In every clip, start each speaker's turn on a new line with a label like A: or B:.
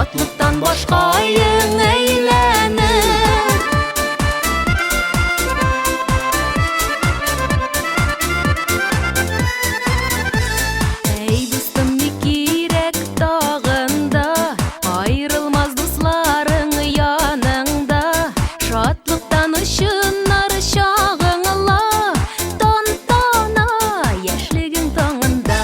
A: шатлыктан башкайың әйләнер. Эй дустым, ни кирәк тагында, айрылмас дусларың яныңда, шатлыктан очынар чагыңла, тантана яшьлегең таңында.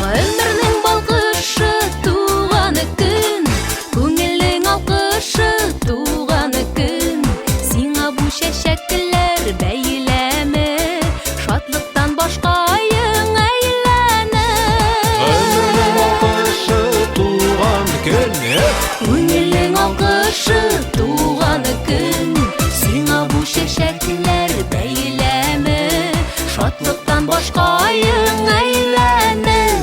A: Гомернең балкышы туганы көн, күңелнең алкышы туганы көн, сиңа бу чәчәкләр бәйләме, шатлыктан башкайың әйләнер.
B: Ömrümün alkışı tuğan gün.
A: Күңелнең алкышы туганы көн, сиңа бу чәчәкләр бәйләме, шатлыктан башкайың әйләнер.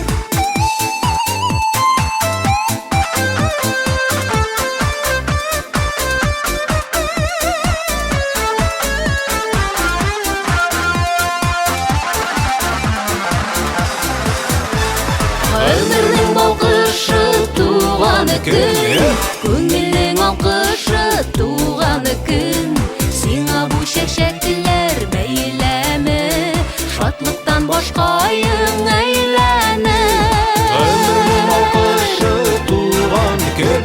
A: Ömrнең балкышы туганы көн, күңелнең алкышы туганы көн, сиңа бу чәчәкләр бәйләме, шатлыктан башкайың әйләнер.
B: Ömrümün alkışı tuğan gün.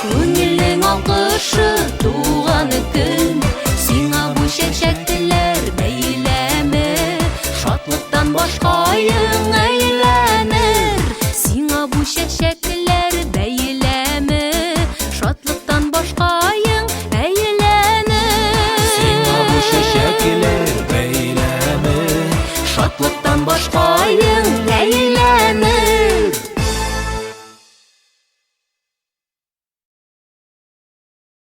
A: Күңелнең алкышы туганы көн, сиңа бу чәчәкләр бәйләме, шатлыктан башкайың әйләнер. Сиңа бу чәчәкләр бәйләме, шатлыктан башкайың әйләнер.
B: Сиңа бу чәчәкләр бәйләме,
A: Шатлыктан башкайың әйләнер.